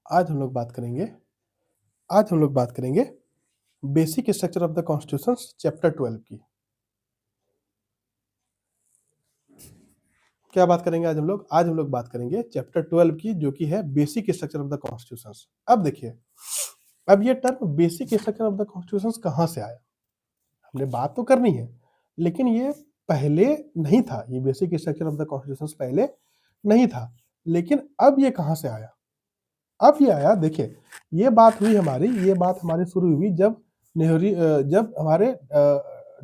आज हम लोग बात करेंगे basic structure of the constitution chapter 12 की। क्या बात करेंगे आज हम लोग बात करेंगे चैप्टर 12 की, जो कि है basic structure of the constitution. अब देखिए, अब ये term basic structure of the constitution कहाँ से आया? हमने बात तो करनी है, लेकिन ये पहले नहीं था। ये basic structure of the constitution पहले नहीं था, लेकिन अब ये कहाँ से आया? अब ये आया, देखिए, ये बात हमारी शुरू हुई जब हमारे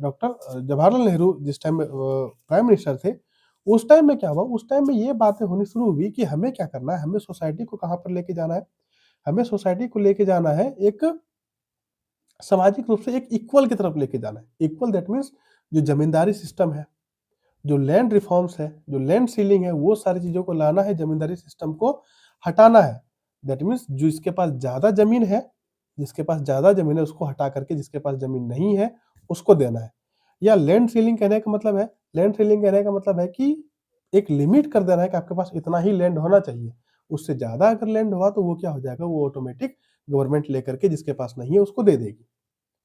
डॉक्टर जवाहरलाल नेहरू जिस टाइम प्राइम मिनिस्टर थे। उस टाइम में क्या हुआ, उस टाइम में ये बातें होनी शुरू हुई कि हमें क्या करना है, हमें सोसाइटी को कहाँ पर लेके जाना है। हमें सोसाइटी को लेके जाना है एक सामाजिक रूप से एक इक्वल की तरफ लेके जाना है। इक्वल दैट मीन्स जो जमींदारी सिस्टम है, जो लैंड रिफॉर्म्स है, जो लैंड सीलिंग है, वो सारी चीजों को लाना है, जमींदारी सिस्टम को हटाना है। दैट मीन्स जो इसके पास ज्यादा जमीन है, उसको हटा करके जिसके पास जमीन नहीं है उसको देना है। या लैंड सीलिंग कहने का मतलब है कि एक लिमिट कर देना है कि आपके पास इतना ही लैंड होना चाहिए। उससे ज्यादा अगर लैंड हुआ तो वो क्या हो जाएगा, वो ऑटोमेटिक गवर्नमेंट लेकर के जिसके पास नहीं है उसको दे देगी।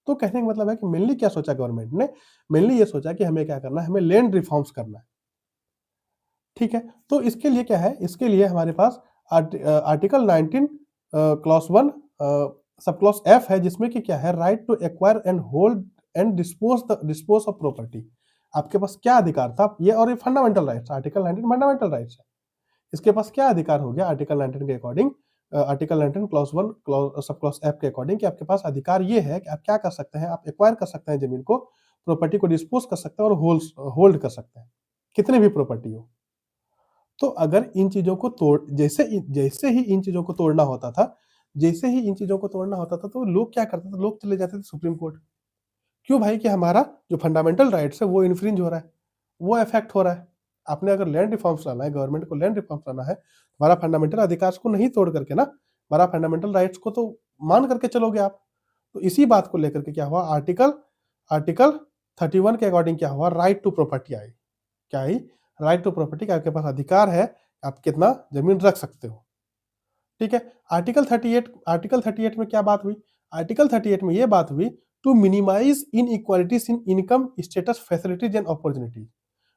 तो कहने का मतलब है कि मेनली क्या सोचा गवर्नमेंट ने, मेनली ये सोचा कि हमें क्या करना है, हमें लैंड रिफॉर्म्स करना है। ठीक है, तो इसके लिए क्या है, इसके लिए हमारे पास article 19 clause 1 sub clause F है, जिसमें कि क्या है, right to acquire and hold and dispose of property. आपके पास क्या अधिकार था ये, और ये fundamental rights, article 19 fundamental rights है। इसके पास क्या अधिकार हो गया आर्टिकल 19 के according, article 19 clause 1 sub clause F के अकॉर्डिंग, कि आपके पास अधिकार ये है कि आप क्या कर सकते हैं, आप एक्वायर कर सकते हैं जमीन को, प्रॉपर्टी को डिस्पोज कर सकते हैं और होल्ड कर सकते हैं, कितने भी प्रॉपर्टी हो। तो अगर इन चीजों को जैसे ही इन चीजों को तोड़ना होता था, तो लोग क्या करते थे, लोग चले जाते थे सुप्रीम कोर्ट। क्यों भाई, कि हमारा जो फंडामेंटल राइट्स है वो इन्फ्रिंज हो रहा है, वो इफेक्ट हो रहा है। आपने अगर लैंड रिफॉर्म्स लाना है, गवर्नमेंट को लैंड रिफॉर्म्स लाना है, हमारा फंडामेंटल अधिकार को नहीं तोड़ करके ना, हमारा फंडामेंटल राइट्स को तो मान करके चलोगे आप। तो इसी बात को लेकर के क्या हुआ, आर्टिकल आर्टिकल 31 के अकॉर्डिंग क्या हुआ, राइट टू प्रॉपर्टी आई। क्या आई? राइट टू प्रॉपर्टी का आपके पास अधिकार है, आप कितना जमीन रख सकते हो। ठीक है, आर्टिकल 38 में क्या बात हुई, आर्टिकल 38 में ये बात हुई, to minimize inequalities in income status facilities and opportunities.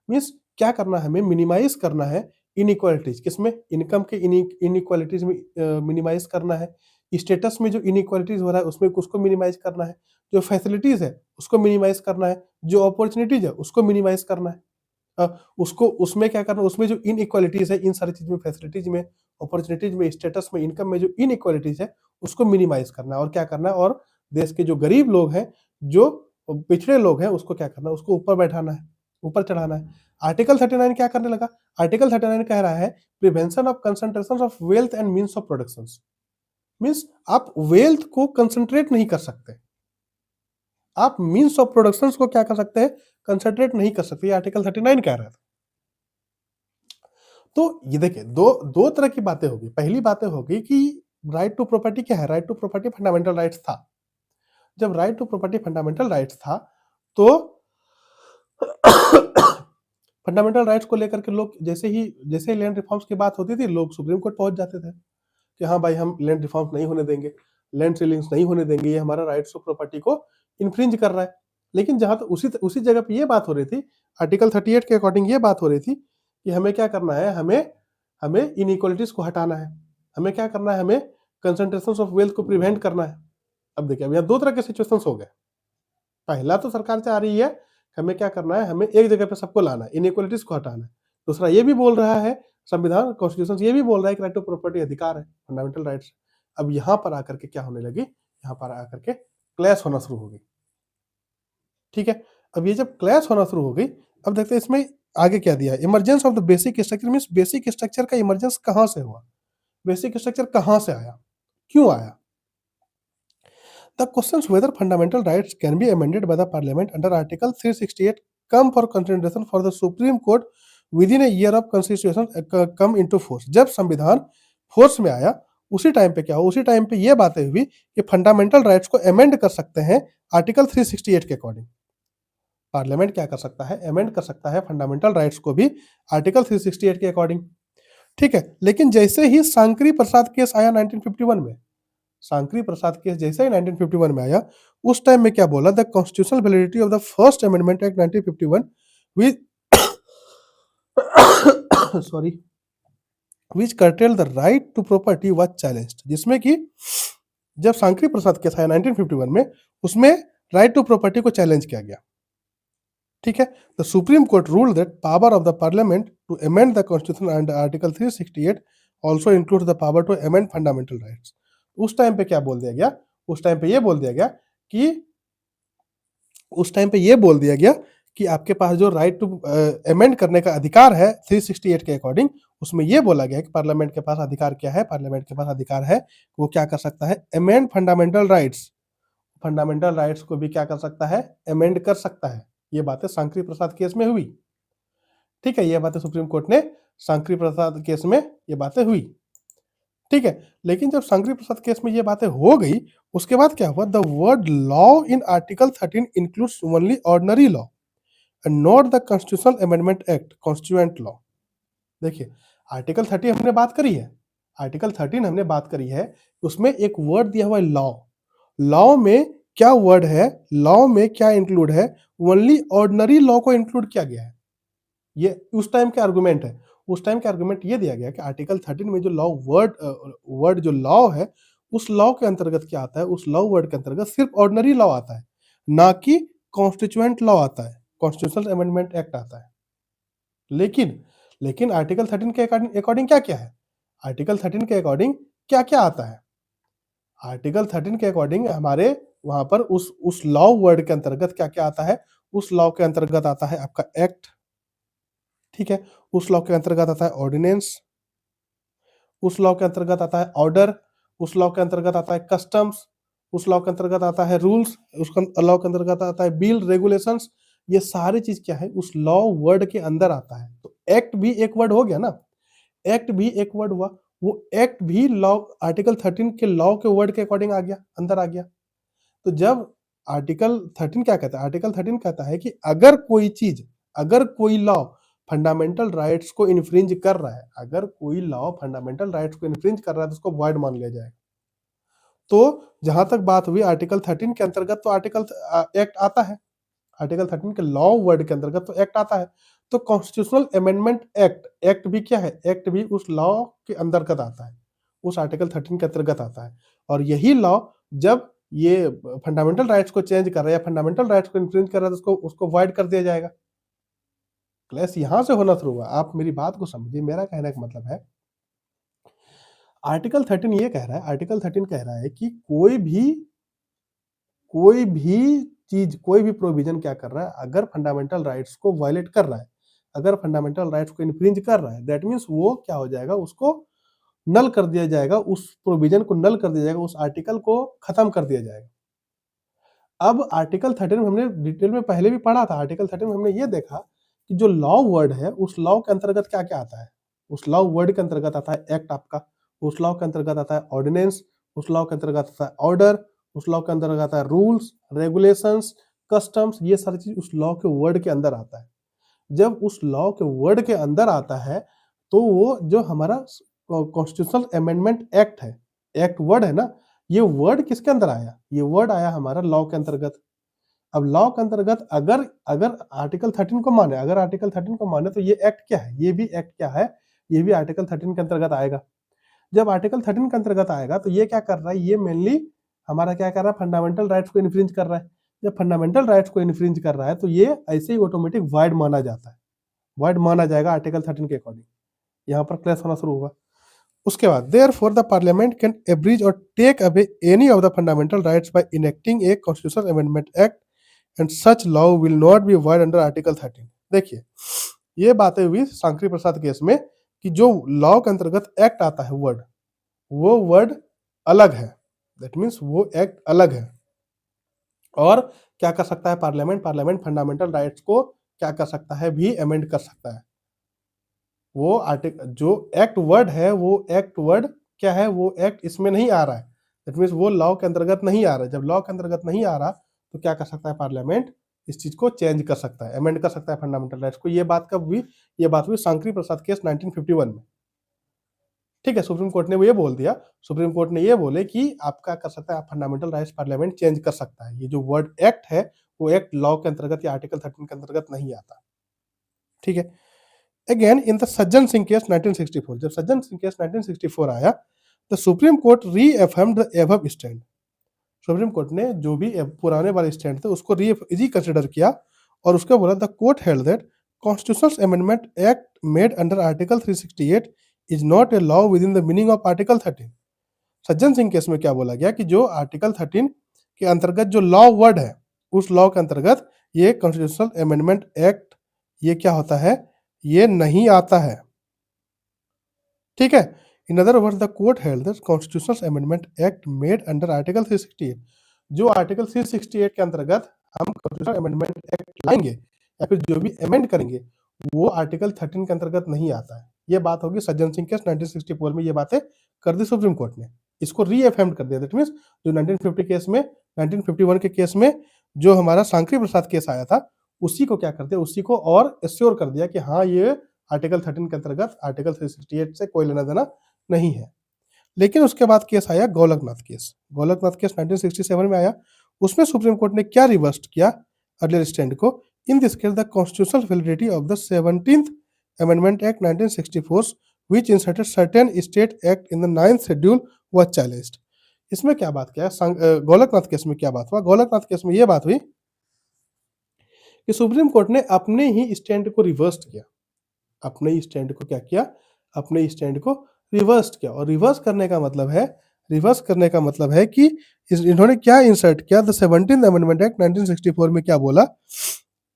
Means क्या करना है, हमें मिनिमाइज करना है इनइक्वालिटीज, किसमें, इनकम के इनइक्वालिटीज में मिनिमाइज करना है, स्टेटस में जो इनइक्वालिटीज हो रहा है उसमें उसको मिनिमाइज करना है, जो फैसिलिटीज है उसको मिनिमाइज करना है, जो अपॉर्चुनिटीज है उसको मिनिमाइज करना है। उसको उसमें क्या करना, उसमें जो इनइक्वालिटीज है, इन सारी चीज में, फैसिलिटीज में, अपॉर्चुनिटीज में, स्टेटस में, इनकम में जो इनइक्वालिटीज है उसको मिनिमाइज करना है। और क्या करना है, और देश के जो गरीब लोग हैं, जो पिछड़े लोग हैं, उसको क्या करना है, उसको ऊपर बैठाना है, ऊपर चढ़ाना है। आर्टिकल 39 क्या करने लगा, आर्टिकल 39 कह रहा है prevention of concentration of wealth and means of production. Means आप वेल्थ को कंसंट्रेट नहीं कर सकते, आप मीन्स ऑफ प्रोडक्शन को क्या कर सकते हैं, कंसंट्रेट नहीं कर सकते। आर्टिकल 39 कह रहा था। तो ये देखिए, दो तरह की बातें होगी। पहली बातें होगी कि राइट टू प्रॉपर्टी क्या है, right to property fundamental rights था। जब right to property fundamental rights था, तो फंडामेंटल राइट्स को लेकर के लोग जैसे ही लैंड रिफॉर्म्स की बात होती थी, लोग सुप्रीम कोर्ट पहुंच जाते थे कि हाँ भाई, हम लैंड रिफॉर्म्स नहीं होने देंगे, लैंड सीलिंग्स नहीं होने देंगे, ये हमारा राइट्स ऑफ प्रॉपर्टी को इन्फ्रिंज कर रहा है। लेकिन जहां तो उसी जगह पे ये बात हो रही थी, आर्टिकल 38 के अकॉर्डिंग ये बात हो रही थी कि हमें क्या करना है, हमें हमें इनइक्वालिटीज को हटाना है, हमें क्या करना है, हमें कंसंट्रेशन ऑफ वेल्थ को प्रिवेंट करना है। अब देखिए, अब यहाँ दो तरह के सिचुएशंस हो गए। पहला तो सरकार चाह रही है, हमें क्या करना है, हमें एक जगह पे सबको लाना है, इनइक्वालिटीज को हटाना है। दूसरा ये भी बोल रहा है, संविधान कॉन्स्टिट्यूशन ये भी बोल रहा है कि राइट टू प्रॉपर्टी अधिकार है, फंडामेंटल राइट्स। अब यहाँ पर आकर के क्या होने लगी, यहाँ पर आकर के क्लैश होना शुरू हो गई। ठीक है, अब ये जब क्लैश होना शुरू हो गई, अब देखते हैं इसमें आगे क्या दिया है। Emergence of the basic structure means basic structure का इमरजेंस कहाँ से हुआ, बेसिक स्ट्रक्चर कहाँ से आया, क्यों आया। The questions whether fundamental rights can be amended by the Parliament under Article 368 come for consideration for the Supreme Court within a year of Constitution come into force। जब संविधान फोर्स में आया, उसी टाइम पे क्या हुआ, उसी टाइम पे ये बातें हुई कि फंडामेंटल राइट्स को अमेंड कर सकते हैं आर्टिकल 368 के अकॉर्डिंग। पार्लियामेंट क्या कर सकता है, अमेंड कर सकता है फंडामेंटल राइट्स को भी आर्टिकल 368 के अकॉर्डिंग। ठीक है, लेकिन जैसे ही सांकरी प्रसाद केस आया 1951 में, सांकरी प्रसाद केस जैसे ही 1951 में आया, उस टाइम में क्या बोला, the constitutional validity of the first amendment act 1951 which sorry which curtailed the right to property was challenged, जिसमें कि जब सांकरी प्रसाद केस आया 1951 में, उसमें राइट टू प्रॉपर्टी को चैलेंज किया गया। ठीक है, the supreme court ruled that power of the parliament to amend the constitution under article 368 also include the power to amend fundamental rights. उस टाइम पे क्या बोल दिया गया, उस टाइम पे ये बोल दिया गया कि उस टाइम पे ये बोल दिया गया कि आपके पास जो राइट टू अमेंड करने का अधिकार है 368 के अकॉर्डिंग, उसमें ये बोला गया कि पार्लियामेंट के पास अधिकार क्या है, पार्लियामेंट के पास अधिकार है वो क्या कर सकता है, amend fundamental rights, fundamental rights को भी क्या कर सकता है, अमेंड कर सकता है। ये बातें सांकरी प्रसाद केस में हुई। ठीक है, ये बातें सुप्रीम कोर्ट ने सांकरी प्रसाद केस में ये बातें हुई। ठीक है, लेकिन जब सांकरी प्रसाद केस में ये बातें हो गई, उसके बाद क्या हुआ, the word law in article 13 includes only ordinary law and not the constitutional amendment act constituent law. देखिए, आर्टिकल 30 हमने बात करी है, आर्टिकल 13 हमने बात करी है, उसमें एक वर्ड दिया हुआ है लॉ। लॉ में क्या वर्ड है, लॉ में क्या इंक्लूड है, ओनली ऑर्डिनरी लॉ को इंक्लूड किया गया है। ये उस टाइम के आर्गुमेंट है, उस टाइम के आर्गुमेंट ये दिया गया कि आर्टिकल 13 में जो लॉ वर्ड जो लॉ है, उस लॉ के अंतर्गत क्या आता है, उस लॉ वर्ड के अंतर्गत सिर्फ ऑर्डिनरी लॉ आता है, ना कि कॉन्स्टिट्यूएंट लॉ आता है, कॉन्स्टिट्यूशनल अमेंडमेंट एक्ट आता है। लेकिन लेकिन आर्टिकल 13 के अकॉर्डिंग क्या क्या है, आर्टिकल 13 के अकॉर्डिंग क्या क्या आता है, आर्टिकल 13 के अकॉर्डिंग हमारे वहां पर उस लॉ वर्ड के अंतर्गत क्या क्या आता है, उस लॉ के अंतर्गत आता है आपका एक्ट। ठीक है, उस लॉ के अंतर्गत आता है ऑर्डिनेंस, उस लॉ के अंतर्गत आता है ऑर्डर, उस लॉ के अंतर्गत आता है कस्टम्स, उस लॉ के अंतर्गत आता है रूल्स, उस लॉ के अंतर्गत आता है बिल रेगुलेशंस। ये सारी चीज क्या है, उस लॉ वर्ड के अंदर आता है। तो एक्ट भी एक वर्ड हो गया ना, एक्ट भी एक वर्ड हुआ, वो एक्ट भी लॉ आर्टिकल 13 के लॉ के वर्ड के अकॉर्डिंग आ गया, अंदर आ गया। तो जब आर्टिकल 13 क्या कहता है, आर्टिकल 13 कहता है कि अगर कोई चीज, अगर कोई लॉ फंडामेंटल राइट्स को इन्फ्रिंज कर रहा है, अगर कोई लॉ फंडामेंटल राइट्स को इन्फ्रिंज कर रहा है तो उसको वॉइड मान लिया जाएगा। तो जहां तक बात हुई आर्टिकल 13 के अंतर्गत, तो आर्टिकल एक्ट आता है, आर्टिकल 13 के लॉ वर्ड के अंतर्गत तो एक्ट आता है। तो कॉन्स्टिट्यूशनल अमेंडमेंट एक्ट, एक्ट भी क्या है, एक्ट भी उस लॉ के अंतर्गत आता है, उस आर्टिकल 13 के अंतर्गत आता है। और यही लॉ जब ये फंडामेंटल राइट्स को चेंज कर रहा है या फंडामेंटल राइट्स को इन्फ्रिंज कर रहा है तो उसको वॉइड कर दिया जाएगा। क्लैश यहां से होना शुरू हुआ। आप मेरी बात को समझिए, मेरा कहने का मतलब है आर्टिकल 13 ये कह रहा है, आर्टिकल 13 कह रहा है कि कोई भी चीज, कोई भी प्रोविजन क्या कर रहा है, अगर फंडामेंटल राइट्स को वायलेट कर रहा है, अगर फंडामेंटल राइट्स को इन्फ्रिंज कर रहा है, दैट मीन्स वो क्या हो जाएगा, उसको नल कर दिया जाएगा, उस प्रोविजन को नल कर दिया जाएगा, उस आर्टिकल को खत्म कर दिया जाएगा। अब आर्टिकल 13 में हमने डिटेल में पहले भी पढ़ा था, आर्टिकल 13 में हमने ये देखा कि जो लॉ वर्ड है, उस लॉ के अंतर्गत क्या क्या आता है, उस लॉ वर्ड के अंतर्गत आता है एक्ट आपका, उस लॉ के अंतर्गत आता है ऑर्डिनेंस, उस लॉ के अंतर्गत आता है ऑर्डर, उस लॉ के अंतर्गत आता है रूल्स, रेगुलेशंस, कस्टम्स। ये सारी चीज उस लॉ के वर्ड के अंदर आता है। जब उस लॉ के वर्ड के अंदर आता है तो वो जो हमारा कॉन्स्टिट्यूशनल अमेंडमेंट एक्ट है, एक्ट वर्ड है ना, ये वर्ड किसके अंदर आया, ये वर्ड आया हमारा लॉ के अंतर्गत। अब लॉ के अंतर्गत अगर अगर आर्टिकल 13 को माने, अगर आर्टिकल 13 को माने तो ये एक्ट क्या है, ये भी एक्ट क्या है, ये भी आर्टिकल 13 के अंतर्गत आएगा। जब आर्टिकल 13 के अंतर्गत आएगा तो ये क्या कर रहा है, ये मेनली हमारा क्या कर रहा है, फंडामेंटल राइट्स को इन्फ्रिंज कर रहा है। जब फंडामेंटल राइट्स को इन्फ्रिंज कर रहा है तो ये ऐसे ही ऑटोमेटिक वाइड माना जाता है, वाइड माना जाएगा आर्टिकल 13 के अकॉर्डिंग। यहाँ पर क्लैश होना शुरू होगा। उसके बाद therefore the parliament can abridge or take away any of the fundamental rights by enacting a constitutional amendment act and such law will not be void under article 13। देखिए, ये बातें हुई सांकरी प्रसाद केस में कि जो लॉ के अंतर्गत एक्ट आता है वर्ड, वो वर्ड अलग है, दैट मीन्स वो एक्ट अलग है। और क्या कर सकता है पार्लियामेंट, पार्लियामेंट फंडामेंटल राइट्स को क्या कर सकता है, भी अमेंड कर सकता है। वो आर्टिकल जो एक्ट वर्ड है, वो एक्ट वर्ड क्या है, वो एक्ट इसमें नहीं आ रहा है, दैट मीन्स वो लॉ के अंतर्गत नहीं आ रहा है। जब लॉ के अंतर्गत नहीं आ रहा तो क्या कर सकता है पार्लियामेंट, इस चीज को चेंज कर सकता है, अमेंड कर सकता है फंडामेंटल राइट्स को। ये बात कब हुई, ये बात हुई सांकरी प्रसाद केस 1951 में। ठीक है, सुप्रीम कोर्ट ने वो ये बोल दिया, सुप्रीम कोर्ट ने ये बोले कि आपका कर सकता है, आप फंडामेंटल राइट्स पार्लियामेंट चेंज कर सकता है। ये जो वर्ड एक्ट है, वो एक्ट लॉ के अंतर्गत या आर्टिकल 13 के अंतर्गत नहीं आता। ठीक है। Again in the Sajjan Singh case 1964, जब सज्जन सिंह केस 1964 आया, the supreme court reaffirmed the above stand. Supreme court ने जो भी पुराने वाले स्टैंड थे उसको रीकंसिडर किया और उसको बोला the court held that constitutional amendment act made under article 368 is not a law with in the meaning of article 13। Sajjan Singh case में क्या बोला गया कि जो आर्टिकल 13 के अंतर्गत जो लॉ वर्ड है, उस लॉ के अंतर्गत ये कॉन्स्टिट्यूशनल अमेंडमेंट एक्ट ये क्या होता है, ये नहीं आता है। ठीक है। In other words the court held that constitutional amendment act made under article 368, जो आर्टिकल 368 के अंतर्गत हम कॉन्स्टिट्यूशनल अमेंडमेंट एक्ट लाएंगे या फिर जो भी अमेंड करेंगे वो आर्टिकल 13 के अंतर्गत नहीं आता है। ये बात होगी सज्जन सिंह केस 1964 में, ये बातें कर दी सुप्रीम कोर्ट ने, इसको रीअफर्म कर दिया। दैट मींस जो 1950 केस में 1951 के केस में जो हमारा सांकरी प्रसाद केस आया था, उसी को क्या कर दिया, उसी को और एश्योर कर दिया कि हाँ ये आर्टिकल 13 के अंतर्गत आर्टिकल 368 से कोई लेना देना नहीं है। लेकिन उसके बाद केस आया गोलकनाथ केस। गोलकनाथ केस 1967 में आया। उसमें सुप्रीम कोर्ट ने क्या रिवर्स किया अर्लियर स्टैंड को, in this case the constitutional validity of the 17th amendment act 1964 which inserted certain state act in the 9th schedule was challenged. इसमें क्या बात किया, गोलकनाथ केस में क्या बात हुआ, गोलकनाथ केस में यह बात हुई कि सुप्रीम कोर्ट ने अपने ही स्टैंड को रिवर्स किया। अपने ही स्टैंड को क्या किया, अपने स्टैंड को रिवर्स किया। और रिवर्स करने का मतलब है, रिवर्स करने का मतलब है कि इन्होंने क्या इंसर्ट किया, द 17th अमेंडमेंट एक्ट 1964 में क्या बोला,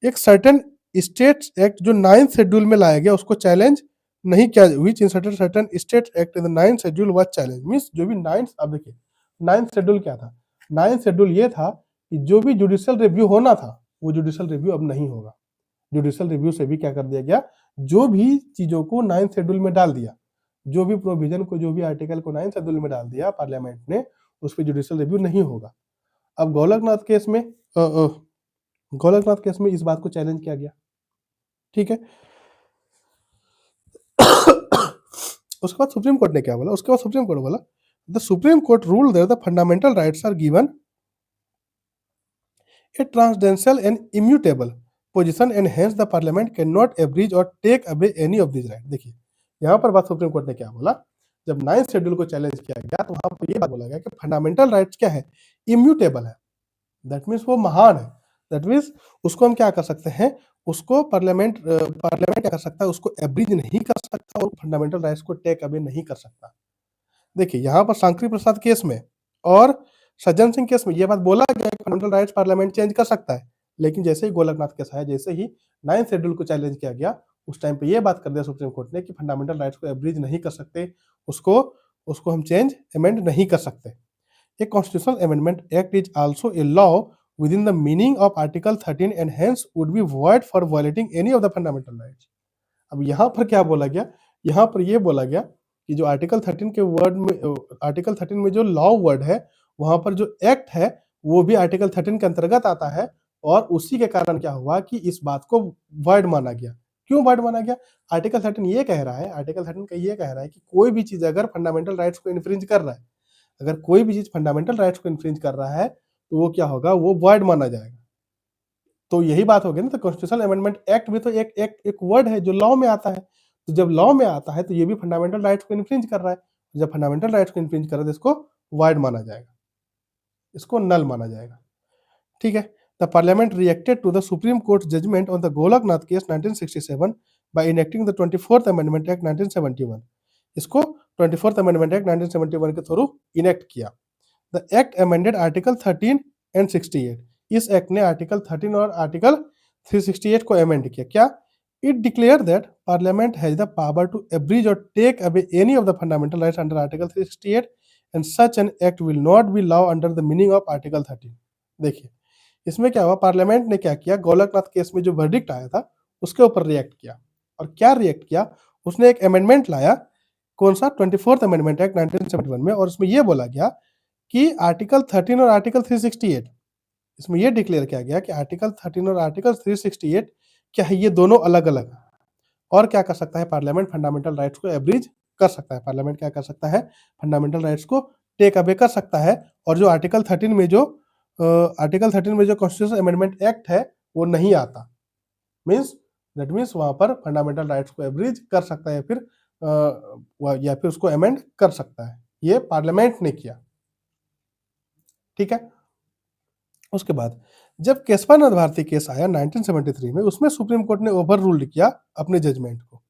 एक सर्टेन स्टेट एक्ट जो 9th शेड्यूल में लाया गया उसको चैलेंज नहीं किया, which inserted certain state act in the 9th schedule was challenge. Means जो भी 9th, अब देखिए 9th शेड्यूल क्या था, 9th शेड्यूल ये था कि जो भी जुडिशियल रिव्यू होना था वो जुडिशियल रिव्यू अब नहीं होगा। जुडिशियल रिव्यू से भी क्या कर दिया गया, जो भी चीजों को 9th शेड्यूल में डाल दिया, जो भी प्रोविजन को, जो भी आर्टिकल को 9th शेड्यूल में डाल दिया पार्लियामेंट ने, उस पर जुडिशियल रिव्यू नहीं होगा। अब गोलकनाथ केस में गोलकनाथ केस में इस बात को चैलेंज किया गया। ठीक है। उसके बाद सुप्रीम कोर्ट ने क्या बोला, उसके बाद सुप्रीम कोर्ट बोला the supreme court ruled that the fundamental rights are given a transcendental and immutable position and hence the parliament can not abridge or take away any of this right. देखिए यहाँ पर बात supreme court ने क्या बोला, जब 9th schedule को challenge किया गया तो वहां पर ये बात बोला गया कि फंडामेंटल राइट्स क्या है, इम्यूटेबल है। दैट मीन्स वो महान है। दैट मीन्स उसको हम क्या कर सकते हैं, उसको पार्लियामेंट क्या कर सकता है, उसको एब्रीज नहीं कर सकता और फंडामेंटल राइट्स को टेक अवे नहीं कर सकता। देखिए यहाँ पर सांकरी प्रसाद केस में और सज्जन सिंह केस में ये बात बोला गया कि फंडामेंटल राइट्स पार्लियामेंट चेंज कर सकता है, लेकिन जैसे ही गोलकनाथ केस आया, जैसे ही 9th शेड्यूल को चैलेंज किया गया, उस टाइम पे ये बात कर दिया सुप्रीम कोर्ट ने कि फंडामेंटल राइट्स को एब्रीज नहीं कर सकते, उसको हम चेंज अमेंड नहीं कर सकते। ए constitutional amendment act is also a law with in the meaning of article 13 and hence would be void for violating any of the fundamental rights. अब यहाँ पर क्या बोला गया, यहाँ पर ये बोला गया कि जो आर्टिकल 13 के वर्ड में, आर्टिकल 13 में जो लॉ वर्ड है, वहां पर जो एक्ट है वो भी आर्टिकल 13 के अंतर्गत आता है, और उसी के कारण क्या हुआ कि इस बात को वर्ड माना गया। क्यों वर्ड माना गया, आर्टिकल 13 ये कह रहा है, आर्टिकल 13 का ये कह रहा है कि कोई भी चीज अगर फंडामेंटल राइट्स को इन्फ्रिंज कर रहा है, अगर कोई भी चीज फंडामेंटल राइट्स को इन्फ्रिंज कर रहा है तो वो क्या होगा, वो वर्ड माना जाएगा। तो यही बात हो गई ना, तो कॉन्स्टिट्यूशनल अमेंडमेंट एक्ट भी तो एक वर्ड है जो लॉ में आता है। तो जब लॉ में आता है तो ये भी फंडामेंटल राइट्स को इन्फ्रिंज कर रहा है। जब फंडामेंटल राइट्स को इन्फ्रिंज कर रहा है तो इसको वाइड माना जाएगा, इसको नल माना जाएगा। ठीक है। The parliament reacted to the supreme court judgment on the Golaknath case 1967 by enacting the 24th amendment act 1971। इसको 24th अमेंडमेंट एक्ट 1971 के थ्रू इनेक्ट किया। The act amended article 13 and 68। इस एक्ट ने आर्टिकल 13 और आर्टिकल 368 को अमेंड किया। क्या, it declare that parliament has the power to abridge or take away any of the fundamental rights under article 368 and such an act will not be law under the meaning of article 13। देखिए इसमें क्या हुआ, parliament ने क्या किया, Golaknath case में जो verdict आया था उसके ऊपर रिएक्ट किया। और क्या रिएक्ट किया, उसने एक अमेंडमेंट लाया, कौन सा, 24th अमेंडमेंट एक्ट 1971 में, और उसमें यह बोला गया कि आर्टिकल 13 और आर्टिकल 368, इसमें यह डिक्लेयर किया गया कि आर्टिकल 13 और आर्टिकल 368 क्या है, ये दोनों अलग अलग, और क्या कर सकता है पार्लियामेंट फंडामेंटल राइट्स को एब्रीज कर सकता है, पार्लियामेंट क्या कर सकता है, फंडामेंटल राइट्स को टेक अवे कर सकता है। और जो आर्टिकल 13 में जो कॉन्स्टिट्यूशन अमेंडमेंट एक्ट है वो नहीं आता, मीन्स दैट मीन्स वहां पर फंडामेंटल राइट्स को एब्रीज कर सकता है या फिर उसको अमेंड कर सकता है, ये पार्लियामेंट ने किया। ठीक है। उसके बाद जब केशवानंद भारती केस आया 1973 में, उसमें सुप्रीम कोर्ट ने ओवर रूल्ड किया अपने जजमेंट को।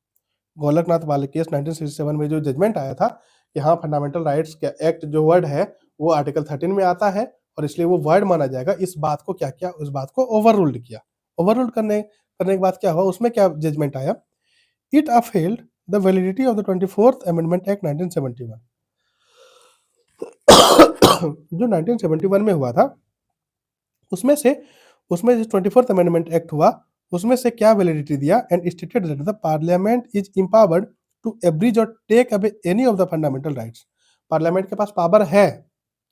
गोलकनाथ वाले केस 1967 में जो जजमेंट आया था कि हाँ फंडामेंटल राइट्स का एक्ट जो वर्ड है वो आर्टिकल 13 में आता है और इसलिए वो वर्ड माना जाएगा, इस बात को क्या किया, उस बात को ओवर रूल्ड किया। ओवर रूल्ड करने के बाद क्या हुआ, उसमें क्या जजमेंट आया, it upheld the validity of the 24th amendment act 1971। जो 1971 में हुआ था उसमें जो 24th अमेंडमेंट एक्ट हुआ उसमें से क्या वैलिडिटी दिया, and stated that the parliament is empowered to abridge or take away any of the fundamental rights. Parliament के पास पावर है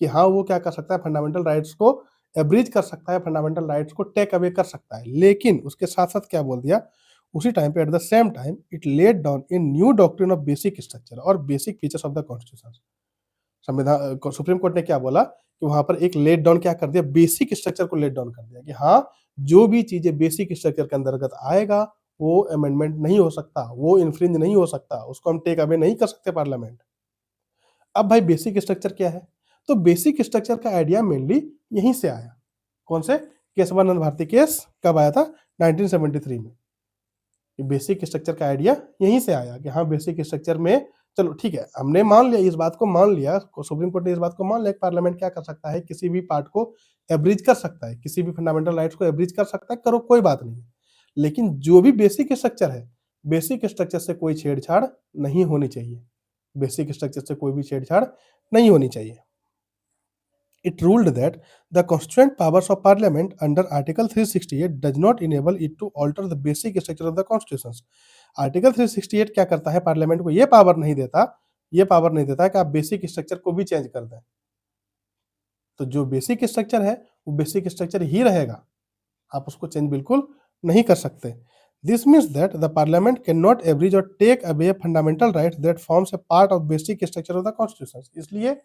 कि हाँ वो क्या कर सकता है, फंडामेंटल राइट्स को एब्रिज कर सकता है, फंडामेंटल राइट्स को टेक अवे कर सकता है। लेकिन उसके साथ साथ क्या बोल दिया, उसी टाइम पे at the same time it laid down in new doctrine of basic structure or basic features of the constitution. संविधान सुप्रीम कोर्ट ने क्या बोला कि वहां पर एक लेट डाउन क्या कर दिया, बेसिक स्ट्रक्चर को लेट डाउन कर दिया कि हाँ जो भी चीजें बेसिक स्ट्रक्चर के अंतर्गत आएगा वो अमेंडमेंट नहीं हो सकता, वो इन्फ्रिंज नहीं हो सकता, उसको हम टेक अवे नहीं कर सकते पार्लियामेंट। अब भाई बेसिक स्ट्रक्चर क्या है, तो बेसिक स्ट्रक्चर का आइडिया मेनली यहीं से आया। कौन से, केशवानंद भारती केस कब आया था, 1973 में। बेसिक स्ट्रक्चर का आइडिया यहीं से आया कि हाँ बेसिक स्ट्रक्चर में, चलो ठीक है हमने मान लिया, इस बात को मान लिया, सुप्रीम कोर्ट ने इस बात को मान लिया कि पार्लियामेंट क्या कर सकता है, किसी भी पार्ट को एब्रिज कर सकता है, किसी भी फंडामेंटल राइट्स को एब्रिज कर सकता है, करो कोई बात नहीं। लेकिन जो भी बेसिक स्ट्रक्चर है, बेसिक स्ट्रक्चर से कोई छेड़छाड़ नहीं होनी चाहिए, बेसिक स्ट्रक्चर से कोई भी छेड़छाड़ नहीं होनी चाहिए। It ruled that the constituent powers of Parliament under Article 368 does not enable it to alter the basic structure of the constitutions. Article 368 क्या करता है, पार्लियामेंट को ये पावर नहीं देता कि आप बेसिक स्ट्रक्चर को भी चेंज कर दें। तो जो बेसिक स्ट्रक्चर है वो बेसिक स्ट्रक्चर ही रहेगा, आप उसको चेंज बिल्कुल नहीं कर सकते। This means that the parliament can not abridge or take away fundamental right that forms a part of basic structure of the constitution. इसलिए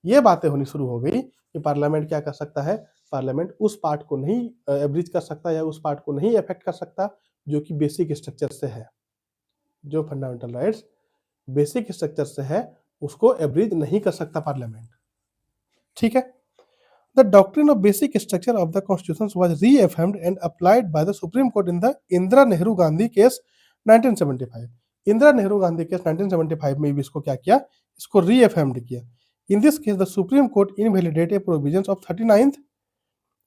ये बातें होनी शुरू हो गई कि पार्लियामेंट क्या कर सकता है, पार्लियामेंट उस पार्ट को नहीं एब्रिज कर सकता या उस पार्ट को नहीं अफेक्ट कर सकता जो कि बेसिक स्ट्रक्चर से है। जो फंडामेंटल राइट्स बेसिक स्ट्रक्चर से है उसको एब्रिज नहीं कर सकता पार्लियामेंट। ठीक है। The doctrine of basic structure of the constitution was reaffirmed and applied by the Supreme Court in the Indira Nehru Gandhi case 1975। Indira Nehru Gandhi case 1975 में भी इसको क्या किया, इसको रीअफर्म्ड किया। In this case, the Supreme Court invalidated provisions of 39th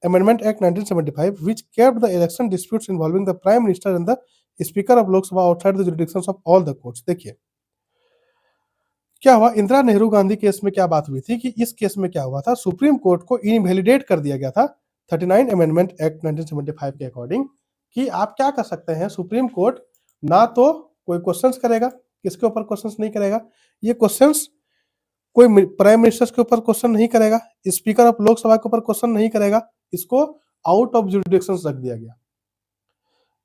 Amendment Act 1975, which kept the election disputes involving the Prime Minister and the Speaker of Lok Sabha outside the jurisdictions of all the courts। देखिए क्या हुआ, Indira Nehru Gandhi case में क्या बात हुई थी कि इस केस में क्या हुआ था, सुप्रीम कोर्ट को इनवैलिडेट कर दिया गया था 39 अमेंडमेंट एक्ट 1975 के अकॉर्डिंग कि आप क्या कर सकते हैं, सुप्रीम कोर्ट ना तो कोई क्वेश्चंस करेगा, किसके ऊपर क्वेश्चंस नहीं करेगा, ये क्वेश्चंस कोई प्राइम मिनिस्टर के ऊपर क्वेश्चन नहीं करेगा, स्पीकर ऑफ लोकसभा के ऊपर क्वेश्चन नहीं करेगा, इसको आउट ऑफ जुरिडिक्शन रख दिया गया।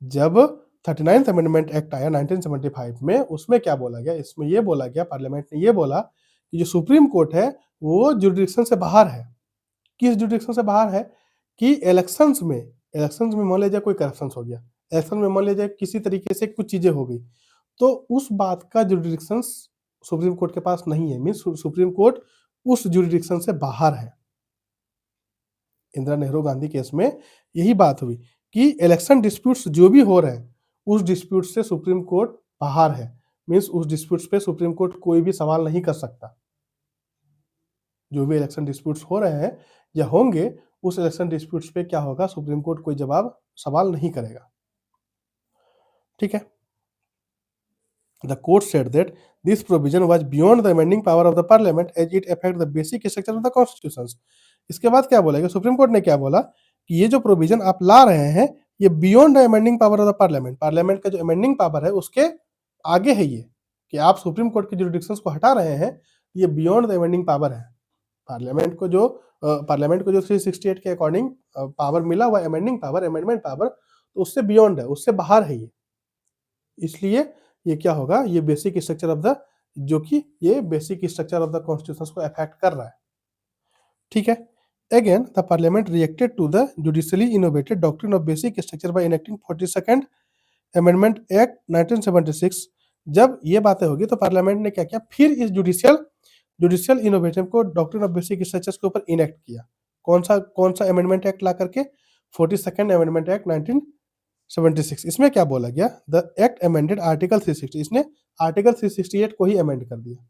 जब 39th अमेंडमेंट एक्ट आया 1975 में, उसमें क्या बोला गया, इसमें ये बोला गया, पार्लियामेंट ने ये बोला कि जो सुप्रीम कोर्ट है वो जुरिडिक्शन से बाहर है। किस जुरिडिक्शन से बाहर है कि इलेक्शंस में मान लीजिए कोई करप्शन हो गया, इलेक्शन में मान लीजिए किसी तरीके से कुछ चीजें हो गई, तो उस बात का जुरिडिक्शन सुप्रीम कोर्ट के पास नहीं है, मींस सुप्रीम कोर्ट उस जुरिडिक्शन से बाहर है। इंदिरा नेहरू गांधी केस में यही बात हुई कि इलेक्शन डिस्प्यूट्स जो भी हो रहे हैं उस डिस्प्यूट से सुप्रीम कोर्ट बाहर है, मींस उस डिस्प्यूट्स पे सुप्रीम कोर्ट कोई भी सवाल नहीं कर सकता। जो भी इलेक्शन डिस्प्यूट्स हो रहे हैं या होंगे, उस इलेक्शन डिस्प्यूट्स पे क्या होगा, सुप्रीम कोर्ट कोई सवाल नहीं करेगा। ठीक है। The court said that this provision was beyond the amending power of the parliament as it affected the basic structure of the constitutions। इसके बाद क्या बोला, सुप्रीम कोर्ट ने क्या बोला कि ये जो प्रोविजन आप ला रहे हैं ये beyond the amending power of the parliament, parliament का जो अमेंडिंग पावर है उसके आगे है, ये कि आप सुप्रीम कोर्ट के जुरिडिक्शंस को हटा रहे हैं, ये बियॉन्ड द अमेंडिंग पावर है। पार्लियामेंट को जो 368 के अकॉर्डिंग पावर मिला हुआ अमेंडिंग पावर, अमेंडमेंट पावर, तो उससे बियॉन्ड है, उससे बाहर है ये। इसलिए ये क्या होगा, ये बेसिक स्ट्रक्चर ऑफ द जो कि ये basic structure of the constitution को अफेक्ट कर रहा है। ठीक है। Again the parliament reacted to the judicially innovated doctrine of basic structure by enacting 42nd amendment act 1976। जब ये बातें होगी तो पार्लियामेंट ने क्या किया, फिर इस जुडिशियल इनोवेशन को डॉक्ट्रिन ऑफ बेसिक स्ट्रक्चर्स के ऊपर इनेक्ट किया। कौन सा अमेंडमेंट एक्ट ला करके, 42nd अमेंडमेंट एक्ट 1976। इसमें क्या बोला गया, द एक्ट अमेंडेड आर्टिकल 360, इसने आर्टिकल 368 को ही अमेंड कर दिया।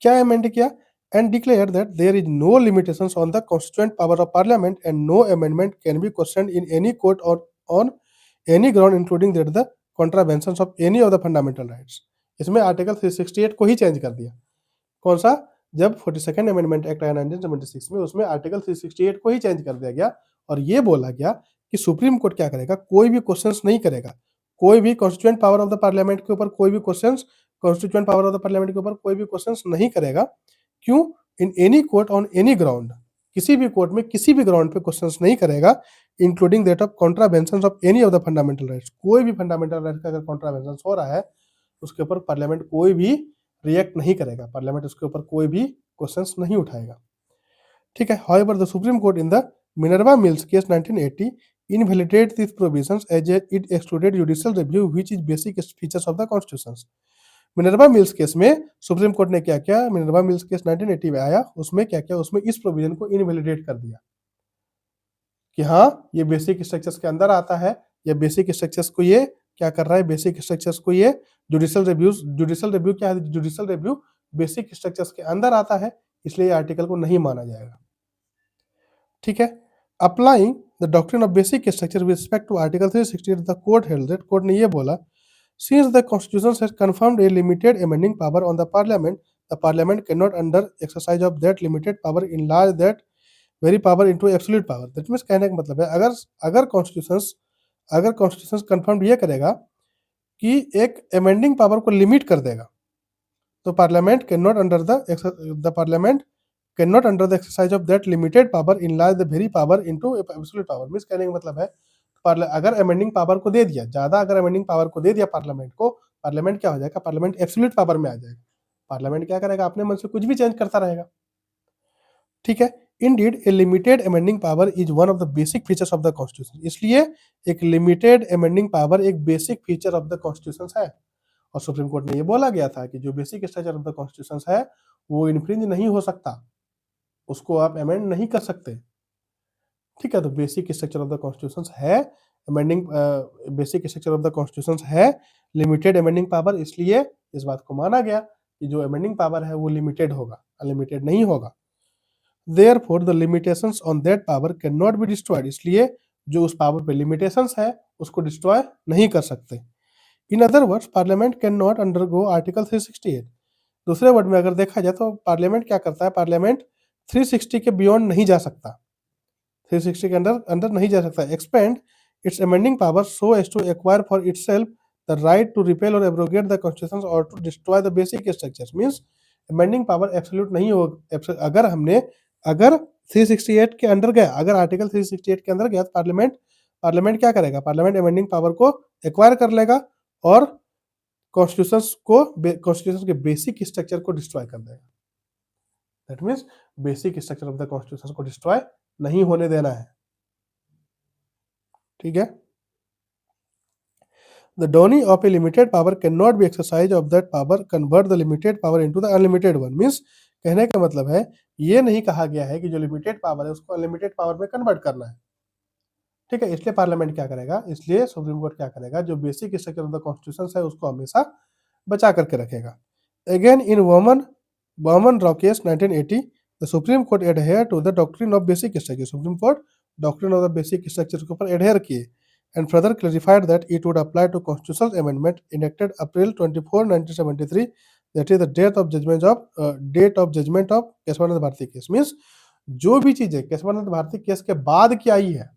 क्या अमेंड किया, and declared that there is no limitations on the constituent power of parliament and no amendment can be questioned in any court or on any ground including that the contraventions of any of the fundamental rights। इसमें article 368 को ही change कर दिया। कौन सा, जब 42nd amendment act आया 1976 में, उसमें आर्टिकल 368 को ही चेंज कर दिया गया और ये बोला गया कि सुप्रीम कोर्ट क्या करेगा, कोई भी क्वेश्चंस नहीं करेगा, कोई भी constituent power of the parliament के ऊपर कोई भी questions, constituent power of the parliament के ऊपर कोई भी क्वेश्चंस नहीं करेगा। क्यों, in any court on any ground, किसी भी कोर्ट में किसी भी ग्राउंड पे क्वेश्चंस नहीं करेगा, including that of contravention of any of the fundamental rights. कोई भी फंडामेंटल राइट्स का अगर कॉन्ट्रावेंशन हो रहा है उसके ऊपर पार्लियामेंट कोई भी रिएक्ट नहीं करेगा, पार्लियामेंट उसके ऊपर कोई भी क्वेश्चंस नहीं उठाएगा। ठीक है। However the supreme court in the Minerva mills case 1980 invalidated these provisions as it excluded judicial review which is basic features of the constitutions। Minerva mills case में सुप्रीम कोर्ट ने क्या किया, मिनर्वा मिल्स केस 1980 में आया, उसमें क्या किया, उसमें इस प्रोविजन को इनवैलिडेट कर दिया कि हाँ ये बेसिक स्ट्रक्चर्स के अंदर आता है, या बेसिक स्ट्रक्चर्स को ये क्या कर रहा है, बेसिक स्ट्रक्चर्स को ये जुडिशियल रिव्यू क्या है, जुडिशियल रिव्यू बेसिक स्ट्रक्चर्स के अंदर आता है, इसलिए आर्टिकल को नहीं माना जाएगा। ठीक है। Applying the doctrine of basic structure with respect to article 368 the court held that, court ने ये बोला, since the constitution has confirmed a limited amending power on the parliament cannot under exercise of that limited power enlarge that very power into absolute power। that means कहने का मतलब है, अगर constitution confirm ये करेगा कि एक अमेंडिंग पावर को लिमिट कर देगा, तो parliament can not under the exercise of that limited power enlarge the very power into absolute power। Means कहने का मतलब है, अगर अमेंडिंग पावर को दे दिया, ज्यादा अगर अमेंडिंग पावर को दे दिया पार्लियामेंट को, पार्लियामेंट क्या हो जाएगा, पार्लियामेंट एब्सोल्यूट पावर में आ जाएगा। पार्लियामेंट क्या करेगा, अपने मन से कुछ भी चेंज करता रहेगा। ठीक है। Indeed A limited amending power is one of the basic features of the constitution. इसलिए एक लिमिटेड अमेंडिंग पावर एक basic feature of the constitution है, और सुप्रीम कोर्ट ने ये बोला गया था कि जो basic structure of the constitution है वो इन्फ्रिंज नहीं हो सकता, उसको आप अमेंड नहीं कर सकते। ठीक है। तो basic structure of the constitution है amending, basic structure of the constitution है लिमिटेड अमेंडिंग पावर, इसलिए इस बात को माना गया कि जो अमेंडिंग पावर है वो लिमिटेड होगा, अनलिमिटेड नहीं होगा। Therefore the limitations on that power can not be destroyed, इसलिए जो उस पावर पे लिमिटेशंस है उसको डिस्ट्रॉय नहीं कर सकते। In other words parliament can not undergo article 368। दूसरे वर्ड में अगर देखा जाए तो पार्लियामेंट क्या करता है, पार्लियामेंट 360 के बियॉन्ड नहीं जा सकता, 360 के अंदर नहीं जा सकता। Expand its amending power so as to acquire for itself the right to repeal or abrogate the constitution or to destroy the basic structures. Means amending power absolute नहीं हो, अगर 368 के अंदर गया, अगर आर्टिकल 368 के अंदर गया तो पार्लियामेंट क्या करेगा, पार्लियामेंट अमेंडिंग पावर को एक्वायर कर लेगा और कॉन्स्टिट्यूशन के बेसिक स्ट्रक्चर को डिस्ट्रॉय कर देगा। That means basic structure of the constitution को डिस्ट्रॉय नहीं होने देना है। ठीक है। The downing of a limited power cannot be exercise of that power convert the limited power into the unlimited one। Means कहने का मतलब है, ये नहीं कहा गया है कि जो लिमिटेड पावर है उसको अनलिमिटेड पावर में कन्वर्ट करना है। ठीक है। इसलिए पार्लियामेंट क्या करेगा, इसलिए सुप्रीम कोर्ट क्या करेगा, जो basic structure of the constitution है उसको हमेशा बचा करके रखेगा। अगेन इन बर्मन Rao case 1980 the supreme court adhere to the doctrine of basic structure. Supreme court doctrine of the basic structure के ऊपर एडहेयर किए and further clarified that it would apply to constitutional amendment enacted April 24, 1973, that is the date of judgment of Kesavananda Bharati case. Means जो भी चीजें Keshavananda Bharati case के बाद की आई है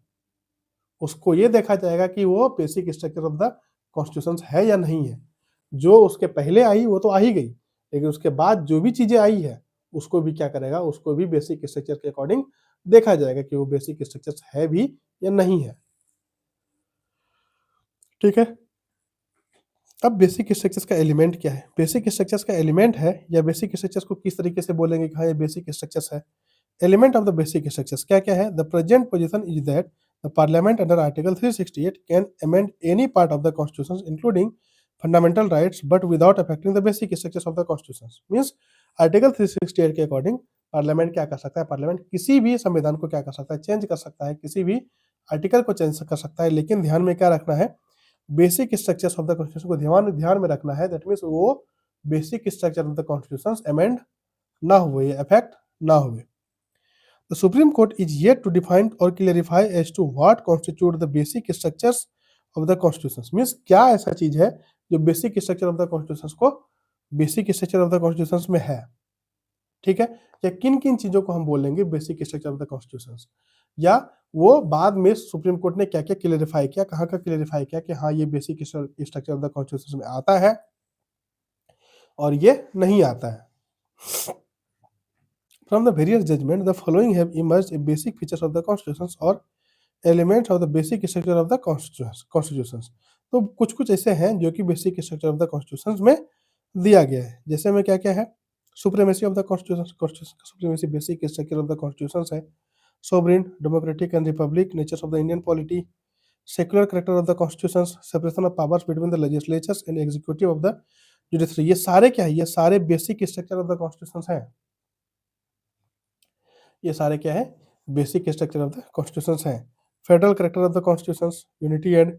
उसको ये देखा जाएगा कि वो basic structure of the constitution है या नहीं है। जो उसके पहले आई वो तो आ ही गई, लेकिन उसके बाद जो भी चीजें आई है उसको भी क्या करेगा, उसको भी बेसिक स्ट्रक्चर के अकॉर्डिंग देखा जाएगा कि वो बेसिक स्ट्रक्चर है भी या नहीं है। ठीक है। अब बेसिक स्ट्रक्चर्स का एलिमेंट क्या है? बेसिक स्ट्रक्चर्स का एलिमेंट है या बेसिक स्ट्रक्चर्स को किस तरीके से बोलेंगे कि हाँ ये बेसिक स्ट्रक्चर्स है? Element of the basic structures क्या-क्या है? The present position is that the parliament under article 368 can amend any part of the constitution including fundamental rights but without affecting the basic structures of the constitution. Means article 368 के according parliament क्या कर सकता है? Parliament किसी भी संविधान को क्या कर सकता है? चेंज कर सकता है, किसी भी आर्टिकल को चेंज कर सकता है, लेकिन ध्यान में क्या रखना है? Basic structures of the constitution को ध्यान में रखना है। दैट मीन्स वो basic structure of the constitution amend ना हुए, अफेक्ट ना हुए। The Supreme Court is yet to define or clarify as to what constitute the basic structures of the constitutions. Means क्या ऐसा चीज है जो basic structure of the constitutions को basic structure of the constitutions में है, ठीक है? या किन किन चीजों को हम बोलेंगे basic structure of the constitutions, या वो बाद में सुप्रीम कोर्ट ने क्या क्या क्लियरिफाई किया, कहाँ का क्लियरिफाई किया कि हाँ ये basic structure of the constitution में आता है और ये नहीं आता है। From the various judgments, the following have emerged a basic features of the constitutions or elements of the basic structure of the constitutions. तो कुछ कुछ ऐसे हैं जो कि basic structure of the constitutions में दिया गया है। जैसे में क्या क्या है? Supremacy of the constitution, supremacy basic structure of the constitutions है। Sovereign, democratic and republic natures of the Indian polity, secular character of the constitutions, separation of powers between the legislatures and executive of the judiciary. ये सारे क्या है? ये सारे basic structure of the constitutions हैं। ये सारे क्या है? Basic structure of the constitutions हैं। Federal character of the constitutions, unity and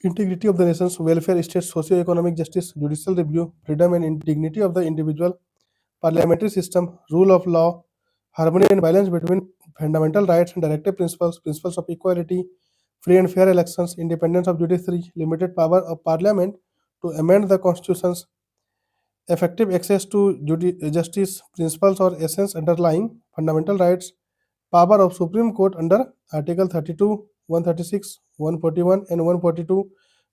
integrity of the nations, welfare state, socio economic justice, judicial review, freedom and dignity of the individual, parliamentary system, rule of law, harmony and balance between fundamental rights and directive principles, principles of equality, free and fair elections, independence of judiciary, limited power of parliament to amend the constitutions, effective access to justice, principles or essence underlying fundamental rights, power of Supreme Court under Article 32, 136, 141 and 142,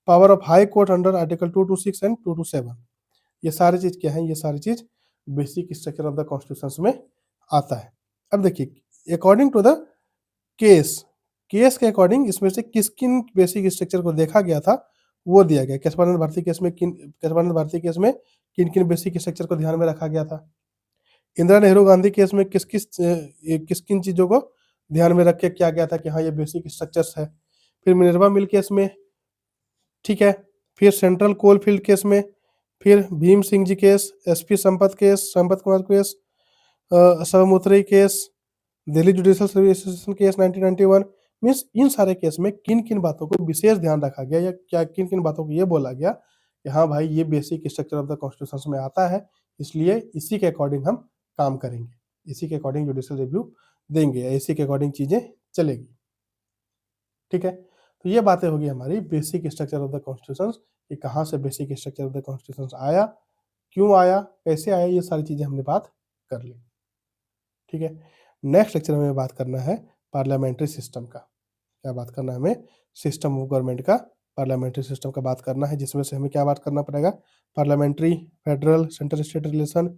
power of High Court under Article 226 and 227। ये सारी चीज क्या है? ये सारी चीज basic structure of the constitution में आता है। अब देखिए अकॉर्डिंग टू द केस के अकॉर्डिंग इसमें से किस किन बेसिक स्ट्रक्चर को देखा गया था वो दिया गया। केशवानंद भारती केस में किन किन बेसिक स्ट्रक्चर को ध्यान में रखा गया था। इंदिरा नेहरू गांधी केस में किस किन चीजों को ध्यान में रख के किया गया था कि हाँ ये बेसिक स्ट्रक्चर्स है। फिर मिनर्वा मिल केस में, ठीक है, फिर सेंट्रल कोल फील्ड केस में, फिर Bhim Singh ji case, SP Sampath Kumar case, सबमूत्री case, Delhi judicial service association case 1991। Means इन सारे केस में किन किन बातों को विशेष ध्यान रखा गया या क्या किन किन बातों को ये बोला गया कि हाँ भाई ये basic structure of the constitution में आता है, इसलिए इसी के अकॉर्डिंग हम काम करेंगे, इसी के अकॉर्डिंग जुडिशियल रिव्यू देंगे या इसी के अकॉर्डिंग चीजें चलेगी, ठीक है। तो ये बातें होगी हमारी basic structure of the constitution कि कहाँ से basic structure of the constitution आया, क्यों आया, कैसे आया, ये सारी चीजें हमने बात कर ली, ठीक है। नेक्स्ट लेक्चर में बात करना है पार्लियामेंट्री सिस्टम का। क्या बात करना है हमें? सिस्टम ऑफ गवर्नमेंट का, पार्लियामेंट्री सिस्टम का बात करना है, जिसमें से हमें क्या बात करना पड़ेगा? Parliamentary, federal, central state relation,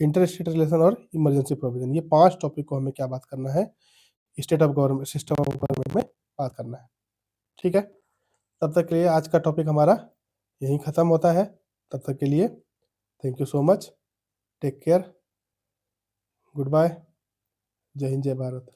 inter state relation और इमरजेंसी प्रोविजन। ये 5 टॉपिक को हमें क्या बात करना है? State of government, system of government में बात करना है, ठीक है। तब तक के लिए आज का टॉपिक हमारा यहीं खत्म होता है। तब तक के लिए thank you so much, take care, good bye, जय हिंद, जय भारत।